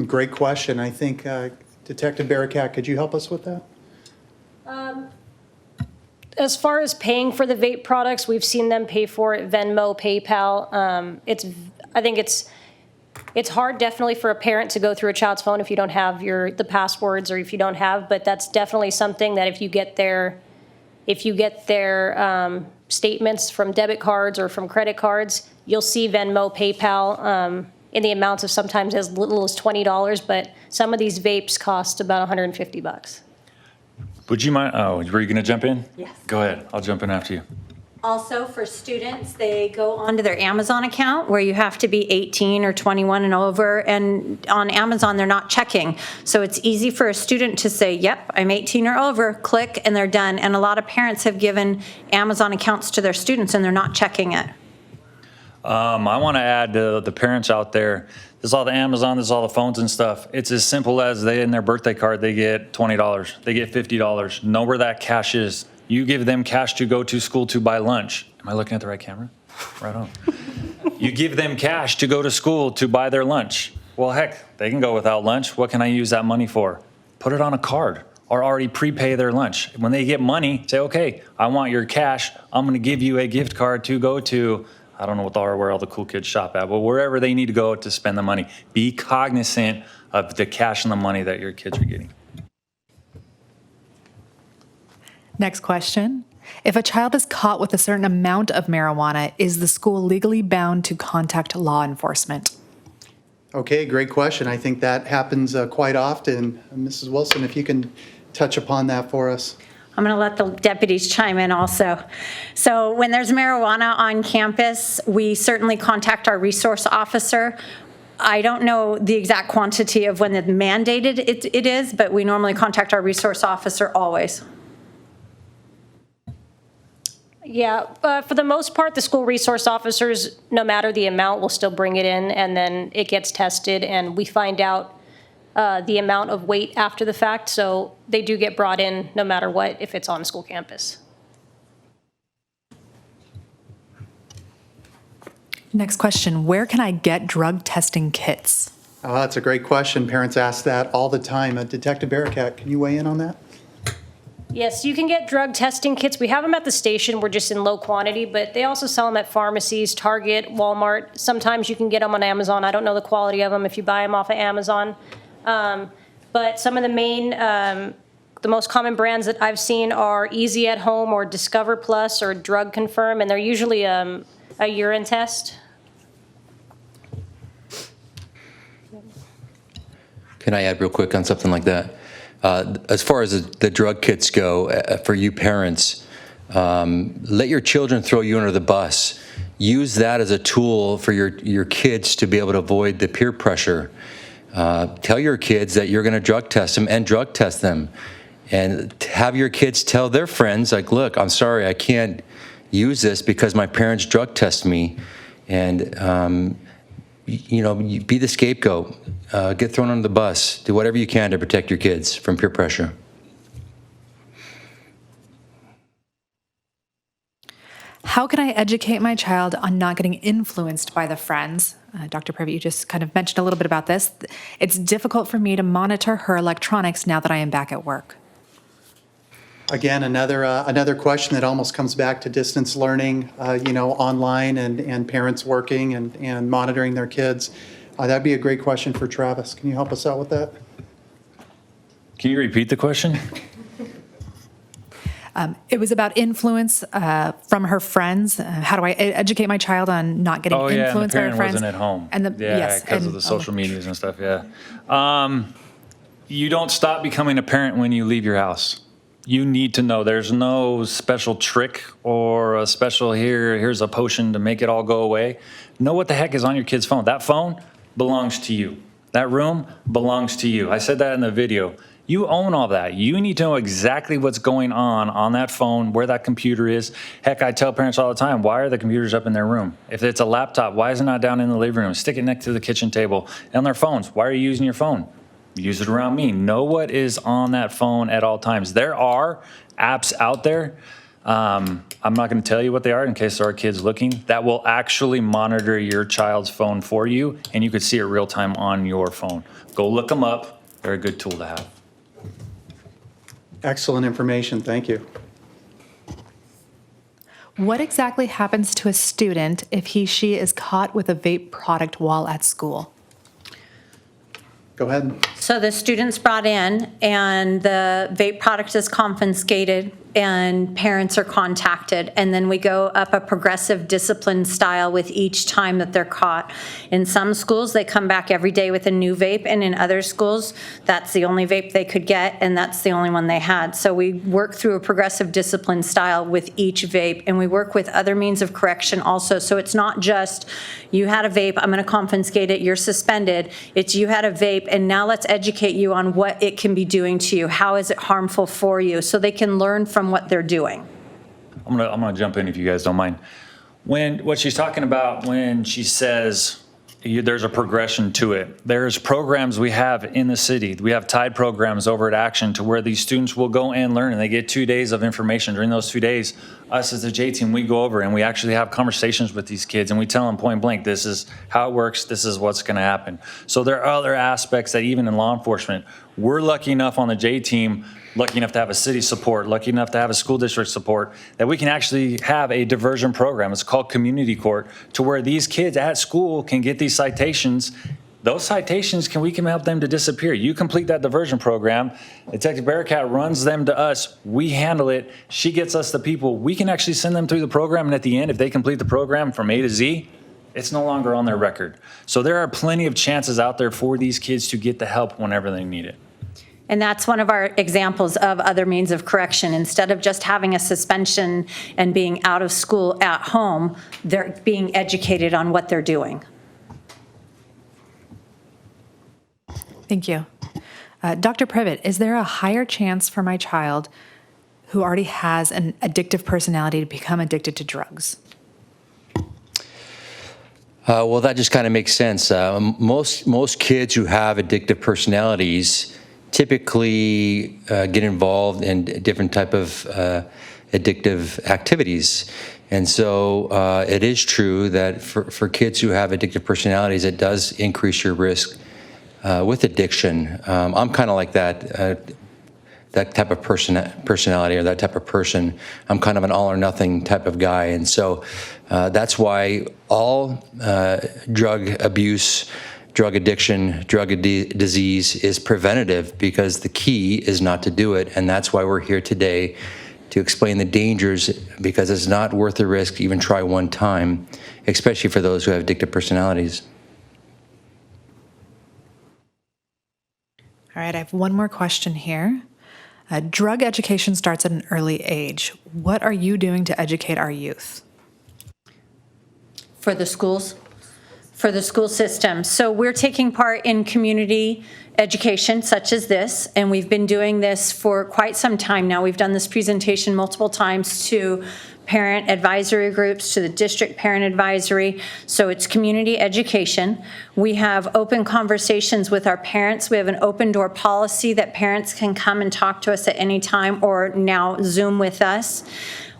Great question. I think Detective Barakat, could you help us with that? As far as paying for the vape products, we've seen them pay for it, Venmo, PayPal. I think it's hard definitely for a parent to go through a child's phone if you don't have the passwords, or if you don't have, but that's definitely something that if you get their statements from debit cards or from credit cards, you'll see Venmo, PayPal in the amounts of sometimes as little as $20, but some of these vapes cost about $150. Would you mind, were you going to jump in? Yes. Go ahead, I'll jump in after you. Also, for students, they go onto their Amazon account where you have to be 18 or 21 and over, and on Amazon, they're not checking. So it's easy for a student to say, yep, I'm 18 or over, click, and they're done. And a lot of parents have given Amazon accounts to their students, and they're not checking it. I want to add to the parents out there, there's all the Amazon, there's all the phones and stuff. It's as simple as in their birthday card, they get $20, they get $50. Know where that cash is. You give them cash to go to school to buy lunch. Am I looking at the right camera? Right on. You give them cash to go to school to buy their lunch. Well, heck, they can go without lunch. What can I use that money for? Put it on a card or already prepay their lunch. When they get money, say, okay, I want your cash. I'm going to give you a gift card to go to, I don't know where all the cool kids shop at, but wherever they need to go to spend the money. Be cognizant of the cash and the money that your kids are getting. Next question. If a child is caught with a certain amount of marijuana, is the school legally bound to contact law enforcement? Okay, great question. I think that happens quite often. Mrs. Wilson, if you can touch upon that for us. I'm going to let the deputies chime in also. So when there's marijuana on campus, we certainly contact our resource officer. I don't know the exact quantity of when it's mandated it is, but we normally contact our resource officer always. Yeah, for the most part, the school resource officers, no matter the amount, will still bring it in, and then it gets tested, and we find out the amount of weight after the fact. So they do get brought in no matter what if it's on school campus. Next question. Where can I get drug testing kits? Oh, that's a great question. Parents ask that all the time. Detective Barakat, can you weigh in on that? Yes, you can get drug testing kits. We have them at the station. We're just in low quantity, but they also sell them at pharmacies, Target, Walmart. Sometimes you can get them on Amazon. I don't know the quality of them if you buy them off of Amazon. But some of the main, the most common brands that I've seen are Easy at Home or Discover Plus or Drug Confirm, and they're usually a urine test. Can I add real quick on something like that? As far as the drug kits go, for you parents, let your children throw you under the bus. Use that as a tool for your kids to be able to avoid the peer pressure. Tell your kids that you're going to drug test them and drug test them. And have your kids tell their friends, like, look, I'm sorry, I can't use this because my parents drug test me. And, you be the scapegoat. Get thrown under the bus. Do whatever you can to protect your kids from peer pressure. How can I educate my child on not getting influenced by the friends? Dr. Privet, you just kind of mentioned a little bit about this. It's difficult for me to monitor her electronics now that I am back at work. Again, another question that almost comes back to distance learning, online and parents working and monitoring their kids. That'd be a great question for Travis. Can you help us out with that? Can you repeat the question? It was about influence from her friends. How do I educate my child on not getting influenced by her friends? And the parent wasn't at home. And yes, because of the social medias and stuff, yeah. You don't stop becoming a parent when you leave your house. You need to know there's no special trick or a special here's a potion to make it all go away. Know what the heck is on your kid's phone. That phone belongs to you. That room belongs to you. I said that in the video. You own all that. You need to know exactly what's going on that phone, where that computer is. Heck, I tell parents all the time, why are the computers up in their room? If it's a laptop, why is it not down in the living room? Stick it next to the kitchen table. And on their phones, why are you using your phone? Use it around me. Know what is on that phone at all times. There are apps out there. I'm not going to tell you what they are in case there are kids looking that will actually monitor your child's phone for you, and you could see it real time on your phone. Go look them up. They're a good tool to have. Excellent information. Thank you. What exactly happens to a student if she is caught with a vape product while at school? Go ahead. So the student's brought in and the vape product is confiscated and parents are contacted, and then we go up a progressive discipline style with each time that they're caught. In some schools, they come back every day with a new vape, and in other schools, that's the only vape they could get, and that's the only one they had. So we work through a progressive discipline style with each vape, and we work with other means of correction also. So it's not just, you had a vape, I'm going to confiscate it, you're suspended. It's you had a vape, and now let's educate you on what it can be doing to you. How is it harmful for you? So they can learn from what they're doing. I'm gonna jump in if you guys don't mind. What she's talking about when she says there's a progression to it, there's programs we have in the city. We have tied programs over at Action to where these students will go and learn, and they get 2 days of information. During those 2 days, us as a J team, we go over and we actually have conversations with these kids and we tell them point blank, this is how it works, this is what's going to happen. So there are other aspects that even in law enforcement, we're lucky enough on the J team, lucky enough to have a city support, lucky enough to have a school district support, that we can actually have a diversion program. It's called community court, to where these kids at school can get these citations. Those citations, we can help them to disappear. You complete that diversion program, Detective Bearcat runs them to us, we handle it, she gets us the people, we can actually send them through the program, and at the end, if they complete the program from A to Z, it's no longer on their record. So there are plenty of chances out there for these kids to get the help whenever they need it. And that's one of our examples of other means of correction. Instead of just having a suspension and being out of school at home, they're being educated on what they're doing. Thank you. Dr. Privet, is there a higher chance for my child who already has an addictive personality to become addicted to drugs? Well, that just kind of makes sense. Most kids who have addictive personalities typically get involved in different type of addictive activities. And so it is true that for kids who have addictive personalities, it does increase your risk with addiction. I'm kind of like that type of personality, or that type of person. I'm kind of an all or nothing type of guy. And so that's why all drug abuse, drug addiction, drug disease is preventative, because the key is not to do it. And that's why we're here today, to explain the dangers, because it's not worth the risk to even try one time, especially for those who have addictive personalities. All right, I have one more question here. Drug education starts at an early age. What are you doing to educate our youth? For the schools? For the school system. So we're taking part in community education such as this, and we've been doing this for quite some time now. We've done this presentation multiple times to parent advisory groups, to the district parent advisory. So it's community education. We have open conversations with our parents. We have an open door policy that parents can come and talk to us at any time, or now Zoom with us.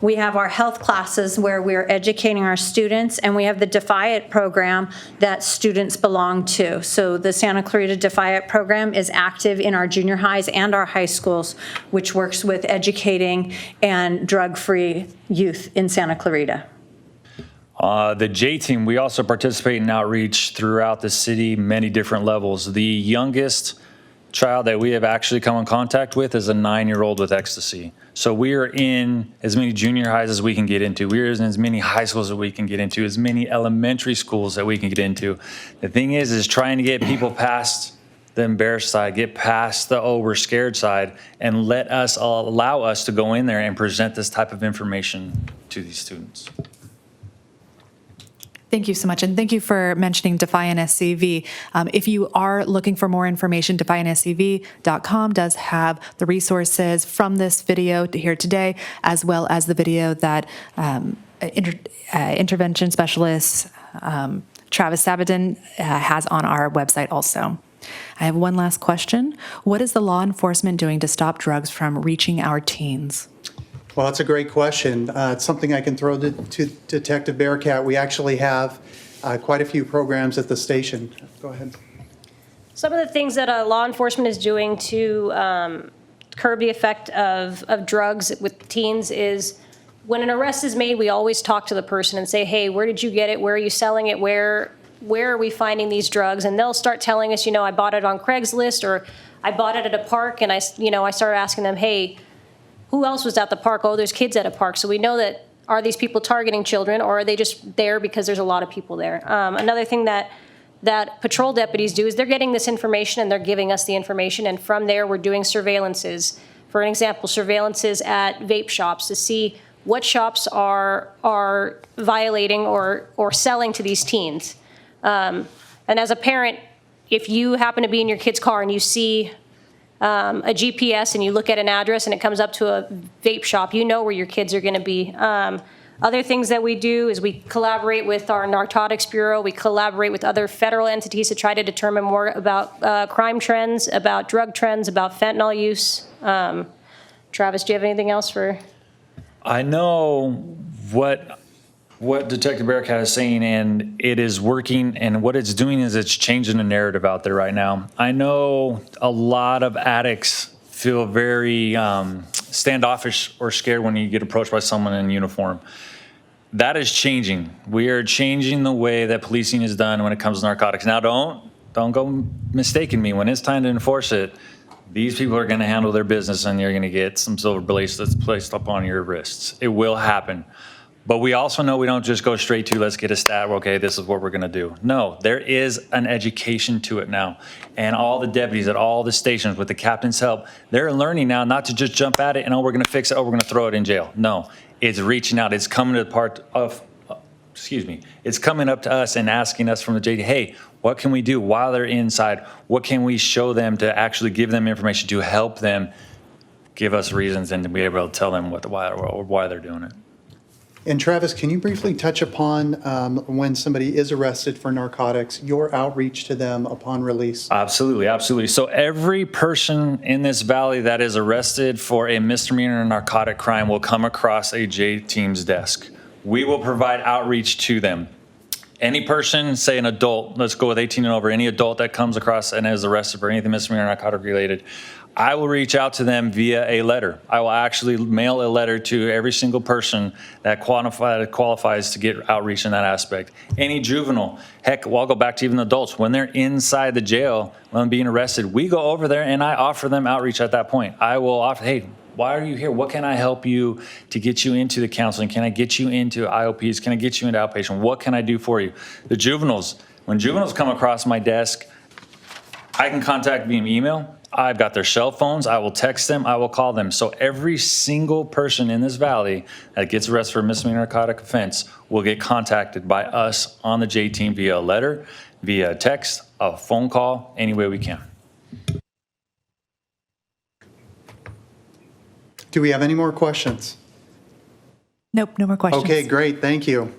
We have our health classes where we're educating our students, and we have the Defy It program that students belong to. So the Santa Clarita Defy It program is active in our junior highs and our high schools, which works with educating and drug-free youth in Santa Clarita. The J team, we also participate in outreach throughout the city, many different levels. The youngest child that we have actually come in contact with is a 9-year-old with ecstasy. So we are in as many junior highs as we can get into. We're in as many high schools as we can get into, as many elementary schools that we can get into. The thing is trying to get people past the embarrassed side, get past the, oh, we're scared side, and allow us to go in there and present this type of information to these students. Thank you so much, and thank you for mentioning Defy NSCV. If you are looking for more information, defynscv.com does have the resources from this video here today, as well as the video that intervention specialist Travis Sabadin has on our website also. I have one last question. What is the law enforcement doing to stop drugs from reaching our teens? Well, that's a great question. It's something I can throw to Detective Bearcat. We actually have quite a few programs at the station. Go ahead. Some of the things that law enforcement is doing to curb the effect of drugs with teens is, when an arrest is made, we always talk to the person and say, hey, where did you get it? Where are you selling it? Where are we finding these drugs? And they'll start telling us, I bought it on Craigslist, or I bought it at a park, and I started asking them, hey, who else was at the park? Oh, there's kids at a park. So we know that, are these people targeting children, or are they just there because there's a lot of people there? Another thing that patrol deputies do is they're getting this information and they're giving us the information, and from there we're doing surveillances. For an example, surveillances at vape shops to see what shops are violating or selling to these teens. And as a parent, if you happen to be in your kid's car and you see a GPS and you look at an address and it comes up to a vape shop, you know where your kids are going to be. Other things that we do is we collaborate with our Narcotics Bureau. We collaborate with other federal entities to try to determine more about crime trends, about drug trends, about fentanyl use. Travis, do you have anything else for? I know what Detective Bearcat is saying, and it is working, and what it's doing is it's changing the narrative out there right now. I know a lot of addicts feel very standoffish or scared when you get approached by someone in uniform. That is changing. We are changing the way that policing is done when it comes to narcotics. Now, don't go mistaking me. When it's time to enforce it, these people are going to handle their business, and you're going to get some silver bracelets placed upon your wrists. It will happen. But we also know we don't just go straight to, let's get a stat, okay, this is what we're gonna do. No, there is an education to it now. And all the deputies at all the stations, with the captain's help, they're learning now not to just jump at it and, oh, we're gonna fix it, oh, we're gonna throw it in jail. No, it's reaching out, it's coming to the part of, it's coming up to us and asking us from the JD, hey, what can we do while they're inside? What can we show them to actually give them information to help them give us reasons and to be able to tell them why they're doing it. And Travis, can you briefly touch upon when somebody is arrested for narcotics, your outreach to them upon release? Absolutely, absolutely. So every person in this valley that is arrested for a misdemeanor narcotic crime will come across a J Team's desk. We will provide outreach to them. Any person, say an adult, let's go with 18 and over, any adult that comes across and is arrested for anything misdemeanor narcotic related, I will reach out to them via a letter. I will actually mail a letter to every single person that qualifies to get outreach in that aspect. Any juvenile, heck, well, I'll go back to even adults. When they're inside the jail, when being arrested, we go over there and I offer them outreach at that point. I will offer, hey, why are you here? What can I help you to get you into the counseling? Can I get you into IOPs? Can I get you into outpatient? What can I do for you? The juveniles, when juveniles come across my desk, I can contact via email. I've got their cell phones. I will text them. I will call them. So every single person in this valley that gets arrested for a misdemeanor narcotic offense will get contacted by us on the J Team via a letter, via a text, a phone call, any way we can. Do we have any more questions? Nope, no more questions. Okay, great. Thank you.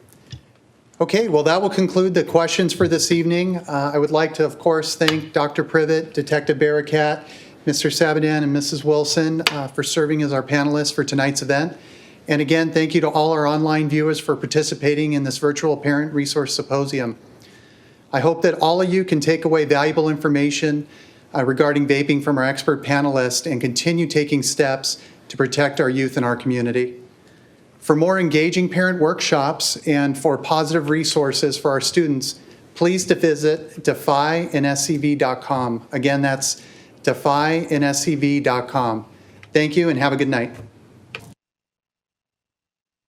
Okay, well, that will conclude the questions for this evening. I would like to, of course, thank Dr. Privet, Detective Bearcat, Mr. Sabadan, and Mrs. Wilson for serving as our panelists for tonight's event. And again, thank you to all our online viewers for participating in this virtual Parent Resource Symposium. I hope that all of you can take away valuable information regarding vaping from our expert panelists and continue taking steps to protect our youth and our community. For more engaging parent workshops and for positive resources for our students, please visit defyinscv.com. Again, that's defyinscv.com. Thank you and have a good night.